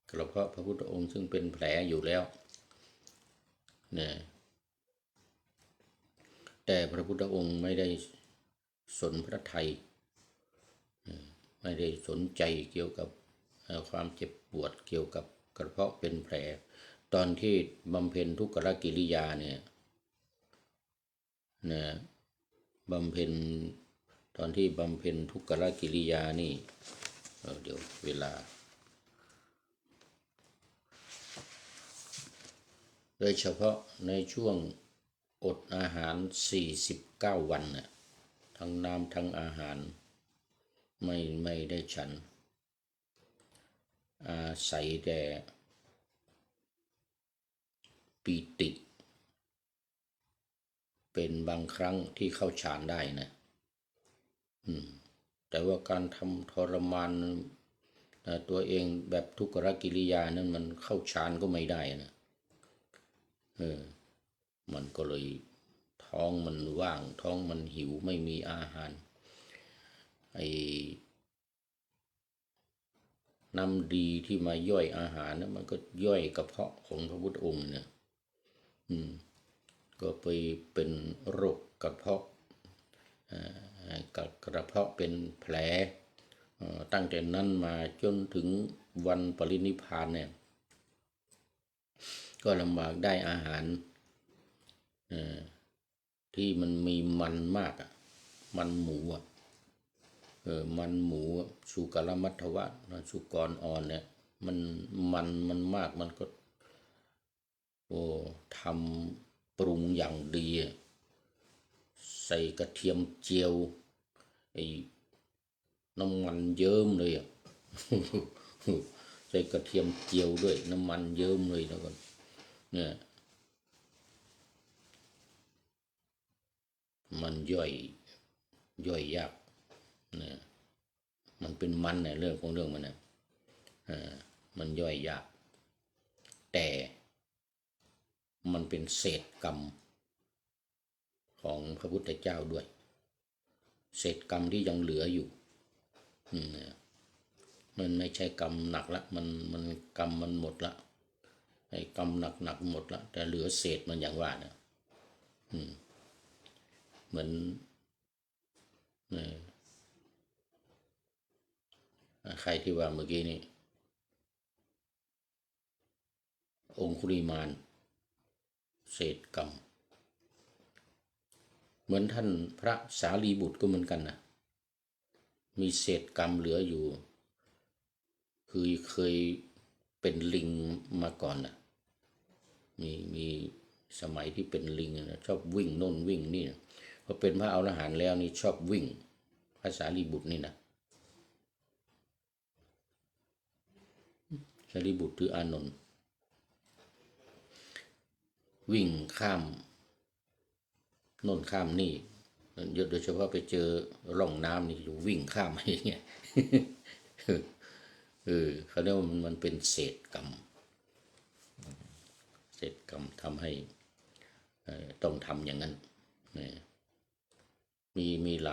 [SPEAKER 1] กระเพาะพระพุทธองค์ซึ่งเป็นแผลอยู่แล้วเนี่ยแต่พระพุทธองค์ไม่ได้สนพระทัยไม่ได้สนใจเกี่ยวกับความเจ็บปวดเกี่ยวกับกระเพาะเป็นแผลตอนที่บำเพ็ญทุกขกิริยาเนี่ยบำเพ็ญตอนที่บำเพ็ญทุกขกิริยานี่เดี๋ยวเวลา โดยเฉพาะในช่วงอดอาหาร49 วันน่ะทั้งน้ำทั้งอาหารไม่ได้ฉันอาศัยแต่ปีติเป็นบางครั้งที่เข้าฌานได้นะแต่ว่าการทำทรมานตัวเองแบบทุกขกิริยานั้นมันเข้าฌานก็ไม่ได้นะมันก็เลยท้องมันว่างท้องมันหิวไม่มีอาหารไอ้น้ำดีที่มาย่อยอาหารนะมันก็ย่อยกระเพาะของพระพุทธองค์เนี่ยก็ไปเป็นโรคกระเพาะกระเพาะเป็นแผลตั้งแต่นั้นมาจนถึงวันปรินิพพานเนี่ยก็ลำบากได้อาหารที่มันมีมันมากมันหมูมันหมูสุกรมัทวะสุกรอ่อนเนี่ยมันมากมันก็ทำปรุงอย่างดีใส่กระเทียมเจียวไอ้น้ำมันเยิ้มเลยใส่กระเทียมเจียวด้วยน้ำมันเยิ้มเลยแล้วก็เนี่ยมันย่อยยากเนี่ยมันเป็นมันเนี่ยเรื่องของเรื่องมันเนี่ยมันย่อยยากแต่มันเป็นเศษกรรมของพระพุทธเจ้าด้วยเศษกรรมที่ยังเหลืออยู่มันไม่ใช่กรรมหนักละมันกรรมมันหมดละไอ้กรรมหนักหมดละแต่เหลือเศษมันอย่างว่าเนี่ยเหมือนใครที่ว่าเมื่อกี้นี้องคุลิมานเศษกรรมเหมือนท่านพระสารีบุตรก็เหมือนกันนะมีเศษกรรมเหลืออยู่คือเคยเป็นลิงมาก่อนนะมีสมัยที่เป็นลิงนะชอบวิ่งโน่นวิ่งนี่นะพอเป็นพระอรหันต์แล้วนี่ชอบวิ่งพระสารีบุตรนี่นะสารีบุตรคืออานนท์วิ่งข้ามโน่นข้ามนี่โดยเฉพาะไปเจอร่องน้ำนี่อยู่วิ่งข้ามอะไรเงี้ยเขาเรียกว่ามันเป็นเศษกรรมทำให้ต้องทำอย่างนั้นมีหล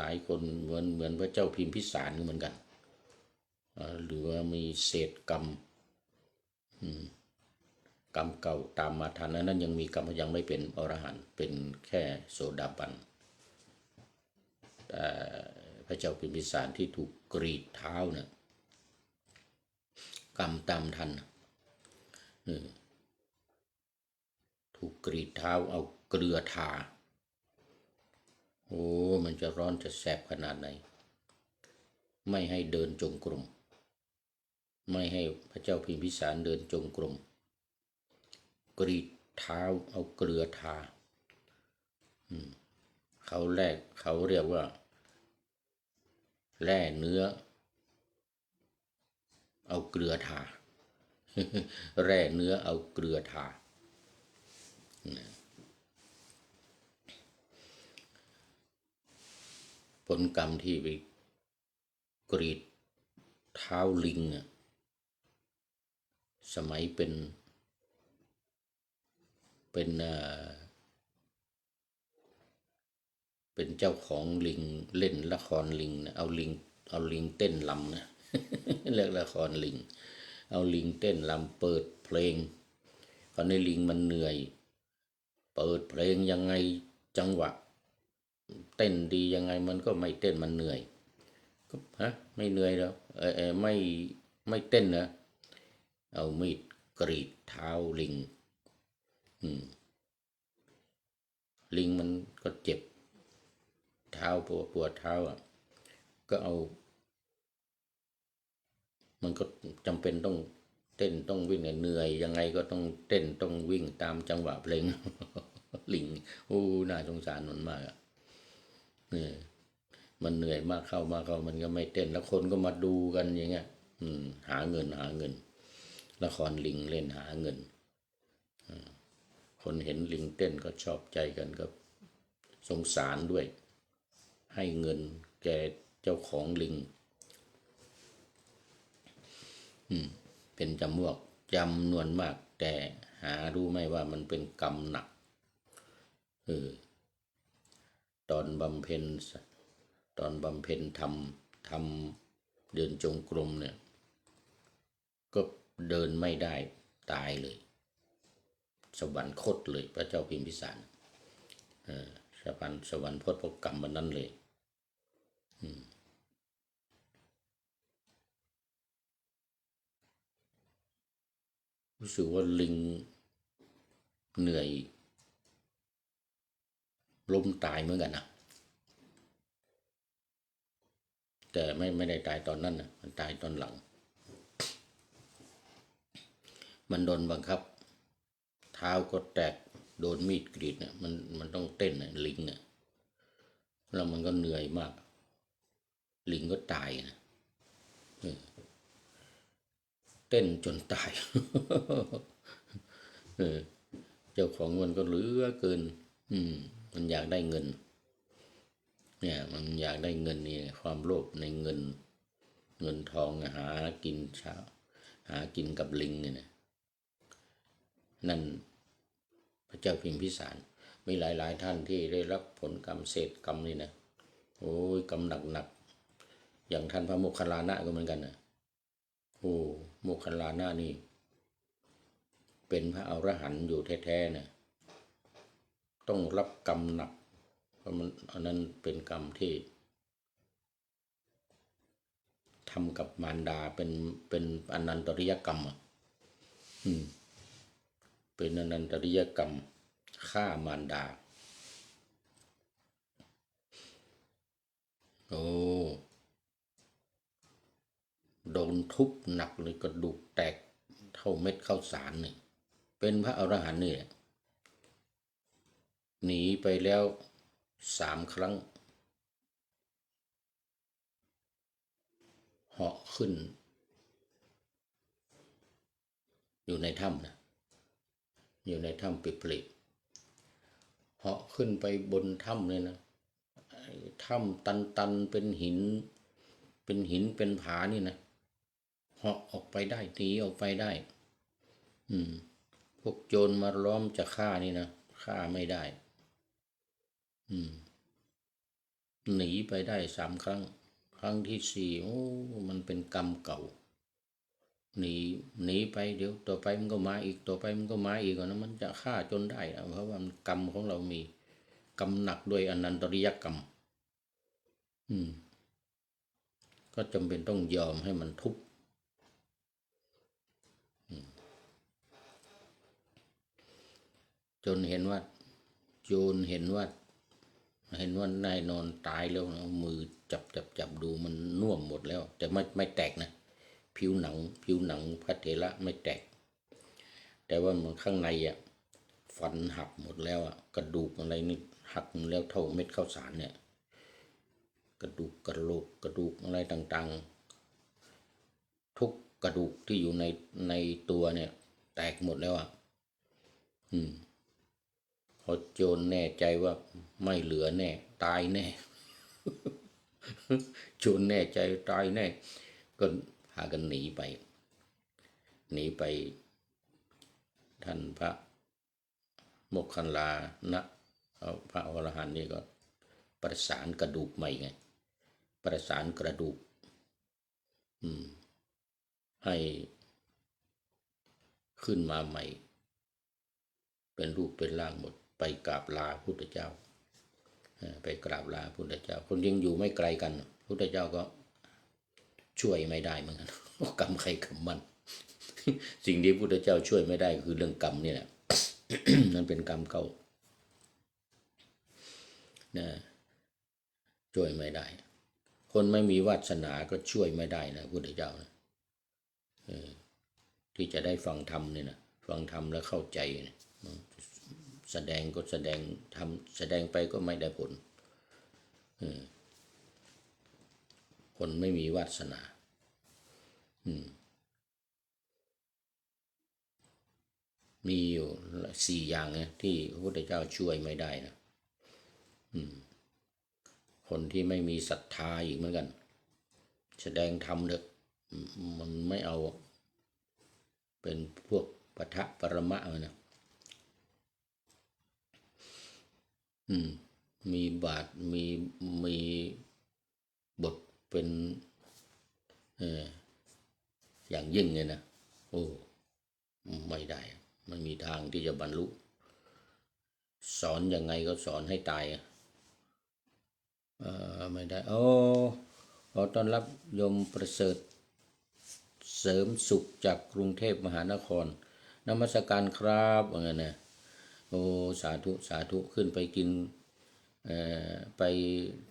[SPEAKER 1] ายคนเหมือนพระเจ้าพิมพิสารเหมือนกันหรือว่ามีเศษกรรมเก่าตามมาทันนั้นยังมีกรรมยังไม่เป็นอรหันต์เป็นแค่โสดาบันพระเจ้าพิมพิสารที่ถูกกรีดเท้าเนี่ยกรรมตามทันถูกกรีดเท้าเอาเกลือทาโอ้มันจะร้อนจะแสบขนาดไหนไม่ให้เดินจงกรมไม่ให้พระเจ้าพิมพิสารเดินจงกรมกรีดเท้าเอาเกลือทาเขาเรียกว่าแร่เนื้อเอาเกลือทาแร่เนื้อเอาเกลือทาผลกรรมที่ไปกรีดเท้าลิงสมัยเป็นเจ้าของลิงเล่นละครลิงนะเอาลิงเต้นลำนะเรียกละครลิงเอาลิงเต้นลำเปิดเพลงตอนนี้ลิงมันเหนื่อยเปิดเพลงยังไงจังหวะเต้นดียังไงมันก็ไม่เต้นมันเหนื่อยก็ไม่เหนื่อยแล้วไม่เต้นนะเอามีดกรีดเท้าลิงลิงมันก็เจ็บเท้าปวดเท้าก็เอามันก็จำเป็นต้อง เต้นต้องวิ่งเหนื่อยยังไงก็ต้องเต้นต้องวิ่งตามจังหวะเพลง ลิงโอ้น่าสงสารมันมากอ่ะเนี่ยมันเหนื่อยมากเข้ามันก็ไม่เต้นแล้วคนก็มาดูกันอย่างเงี้ยหาเงินละครลิงเล่นหาเงินคนเห็นลิงเต้นก็ชอบใจกันก็สงสารด้วยให้เงินแกเจ้าของลิงเป็นจำนวนมากแต่หารู้ไหมว่ามันเป็นกรรมหนักตอนบำเพ็ญทำเดินจงกรมเนี่ยก็เดินไม่ได้ตายเลยสวรรคตเลยพระเจ้าพิมพิสารสวรรคตเพราะกรรมมันนั้นเลยรู้สึกว่าลิงเหนื่อยล้มตายเหมือนกันนะแต่ไม่ได้ตายตอนนั้นนะมันตายตอนหลังมันโดนบังคับเท้าก็แตกโดนมีดกรีดเนี่ยมันต้องเต้นนะลิงเนี่ยแล้วมันก็เหนื่อยมากลิงก็ตายนะเต้นจนตาย เจ้าของมันก็เหลือเกินมันอยากได้เงินเนี่ยมันอยากได้เงินนี่ความโลภในเงินทองหากินเช้าหากินกับลิงเนี่ยนะนั่นพระเจ้าพิมพิสารมีหลายท่านที่ได้รับผลกรรมเศษกรรมนี่นะโอ้ยกรรมหนักอย่างท่านพระโมคคัลลานะก็เหมือนกันนะโอ้โมคคัลลานะนี่เป็นพระอรหันต์อยู่แท้ๆนะต้องรับกรรมหนักเพราะมันอันนั้นเป็นกรรมที่ทำกับมารดาเป็นอนันตริยกรรมอ่ะเป็นอนันตริยกรรมฆ่ามารดาโอ้โดนทุบหนักเลยกระดูกแตกเท่าเม็ดข้าวสารเนี่ยเป็นพระอรหันต์นี่หนีไปแล้ว3 ครั้งเหาะขึ้นอยู่ในถ้ำนะอยู่ในถ้ำปิดผลิเหาะขึ้นไปบนถ้ำเลยนะถ้ำตันเป็นหินเป็นผานี่นะเหาะออกไปได้หนีออกไปได้พวกโจรมาล้อมจะฆ่านี่นะฆ่าไม่ได้หนีไปได้3 ครั้งครั้งที่ 4โอ้มันเป็นกรรมเก่าหนีไปเดี๋ยวต่อไปมันก็มาอีกต่อไปมันก็มาอีกนะมันจะฆ่าจนได้เพราะว่ากรรมของเรามีกรรมหนักด้วยอนันตริยกรรมก็จำเป็นต้องยอมให้มันทุบจนเห็นว่าโจรเห็นว่านายนอนตายแล้วเอามือจับดูมันน่วมหมดแล้วแต่ไม่แตกนะผิวหนังพระเถระไม่แตกแต่ว่ามันข้างในฟันหักหมดแล้วกระดูกอะไรนี่หักหมดแล้วเท่าเม็ดข้าวสารเนี่ยกระดูกกระโหลกกระดูกอะไรต่างๆทุกกระดูกที่อยู่ในตัวเนี่ยแตกหมดแล้วพอโจรแน่ใจว่าไม่เหลือแน่ตายแน่ โจรแน่ใจตายแน่ก็พากันหนีไปท่านพระโมคคัลลานะพระอรหันต์นี่ก็ประสานกระดูกใหม่ไงประสานกระดูกให้ขึ้นมาใหม่เป็นรูปเป็นร่างหมดไปกราบลาพุทธเจ้าไปกราบลาพุทธเจ้าคนยังอยู่ไม่ไกลกันพุทธเจ้าก็ช่วยไม่ได้เหมือนกันกรรมใครกรรมมันสิ่งที่พุทธเจ้าช่วยไม่ได้คือเรื่องกรรมนี่แหละ นั่นเป็นกรรมเก่านะช่วยไม่ได้ คนไม่มีวาสนาก็ช่วยไม่ได้นะพุทธเจ้านะ ที่จะได้ฟังธรรมเนี่ยนะฟังธรรมแล้วเข้าใจนะแสดงก็แสดงทำแสดงไปก็ไม่ได้ผลคนไม่มีวาสนามีอยู่4 อย่างนะที่พระพุทธเจ้าช่วยไม่ได้นะคนที่ไม่มีศรัทธาอีกเหมือนกันแสดงธรรมเด็กมันไม่เอาเป็นพวกปะทะปรมะนะมีบาทมีบทเป็นอย่างยิ่งเลยนะโอ้ไม่ได้ไม่มีทางที่จะบรรลุสอนยังไงก็สอนให้ตายไม่ได้ขอต้อนรับโยมประเสริฐเสริมสุขจากกรุงเทพมหานครนมัสการครับว่าไงนะโอ้สาธุสาธุขึ้นไปกินไป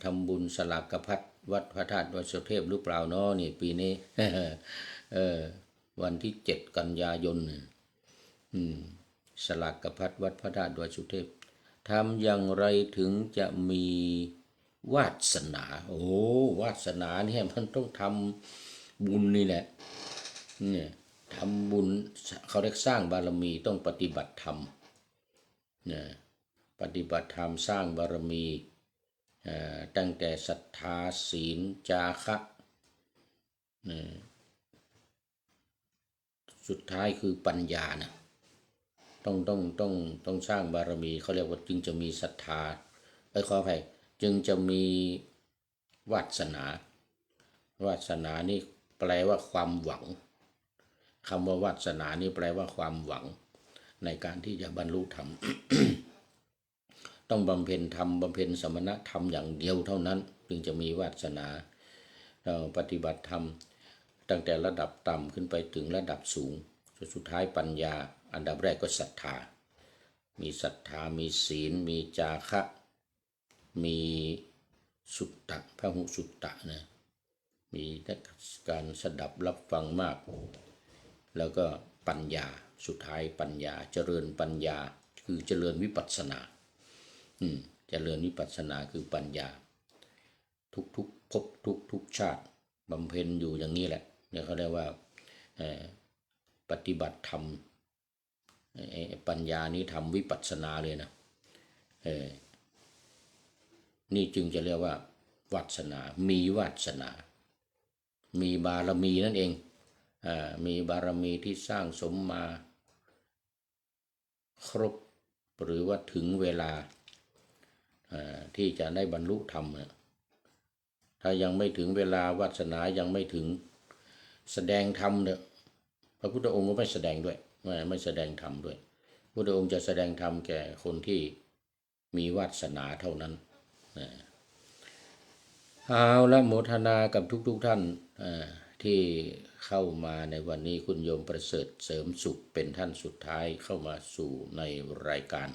[SPEAKER 1] ทำบุญสลากพัดวัดพระธาตุวดสุเทพหรือเปล่าเนาะนี่ปีนี้ วันที่7 กันยายนสลากพัดวัดพระธาตุวดสุเทพทำอย่างไรถึงจะมีวาสนาวาสนาเนี่ยมันต้องทำบุญนี่แหละเนี่ยทำบุญเขาเรียกสร้างบารมีต้องปฏิบัติธรรมเนี่ยปฏิบัติธรรมสร้างบารมีตั้งแต่ศรัทธาศีลจาคะสุดท้ายคือปัญญานะต้องสร้างบารมีเขาเรียกว่าจึงจะมีศรัทธาขออภัยจึงจะมีวาสนาวาสนานี่แปลว่าความหวังคำว่าวาสนานี่แปลว่าความหวังในการที่จะบรรลุธรรม ต้องบำเพ็ญธรรมบำเพ็ญสมณธรรมอย่างเดียวเท่านั้นจึงจะมีวาสนาปฏิบัติธรรมตั้งแต่ระดับต่ำขึ้นไปถึงระดับสูงสุดท้ายปัญญาอันดับแรกก็ศรัทธามีศรัทธามีศีลมีจาคะมีสุตตะพหุสุตตะนะมีการสดับรับฟังมากแล้วก็ปัญญาสุดท้ายปัญญาเจริญปัญญาคือเจริญวิปัสสนาเจริญวิปัสสนาคือปัญญาทุกภพทุกชาติบำเพ็ญอยู่อย่างนี้แหละเนี่ยเขาเรียกว่าปฏิบัติธรรมปัญญานี้ทำวิปัสสนาเลยนะนี่จึงจะเรียกว่าวาสนามีวาสนามีบารมีนั่นเองมีบารมีที่สร้างสมมาครบหรือว่าถึงเวลาที่จะได้บรรลุธรรมถ้ายังไม่ถึงเวลาวาสนายังไม่ถึงแสดงธรรมเนี่ยพระพุทธองค์ก็ไม่แสดงด้วยไม่แสดงธรรมด้วยพระพุทธองค์จะแสดงธรรมแก่คนที่มีวาสนาเท่านั้นเอาละโมทนากับทุกท่านที่เข้ามาในวันนี้คุณโยมประเสริฐเสริมสุขเป็นท่านสุดท้ายเข้ามาสู่ในรายการ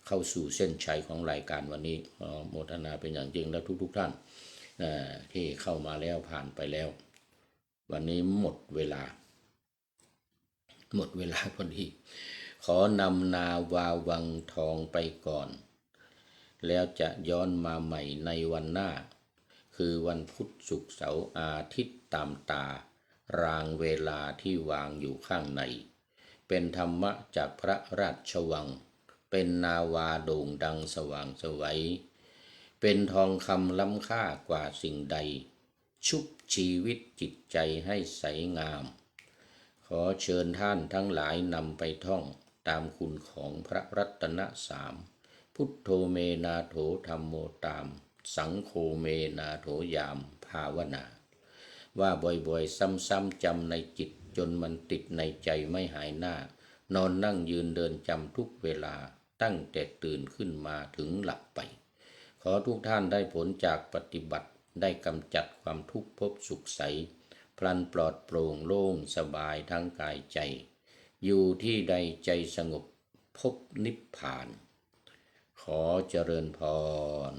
[SPEAKER 1] เข้าสู่เส้นชัยของรายการวันนี้โมทนาเป็นอย่างยิ่งและทุกท่านที่เข้ามาแล้วผ่านไปแล้ววันนี้หมดเวลาพอดีขอนำนาวาวังทองไปก่อนแล้วจะย้อนมาใหม่ในวันหน้าคือวันพุธศุกร์เสาร์อาทิตย์ตามตารางเวลาที่วางอยู่ข้างในเป็นธรรมะจากพระราชวังเป็นนาวาโด่งดังสว่างไสวเป็นทองคำล้ำค่ากว่าสิ่งใดชุบชีวิตจิตใจให้ใสงามขอเชิญท่านทั้งหลายนำไปท่องตามคุณของพระรัตนสามพุทโธเมนาโถธัมโมตามสังโฆเมนาโถยามภาวนาว่าบ่อยๆซ้ำๆจำในจิตจนมันติดในใจไม่หายหน้านอนนั่งยืนเดินจำทุกเวลาตั้งแต่ตื่นขึ้นมาถึงหลับไปขอทุกท่านได้ผลจากปฏิบัติได้กำจัดความทุกข์พบสุขใสพลันปลอดโปร่งโล่งสบายทั้งกายใจอยู่ที่ใดใจสงบพบนิพพานขอเจริญพร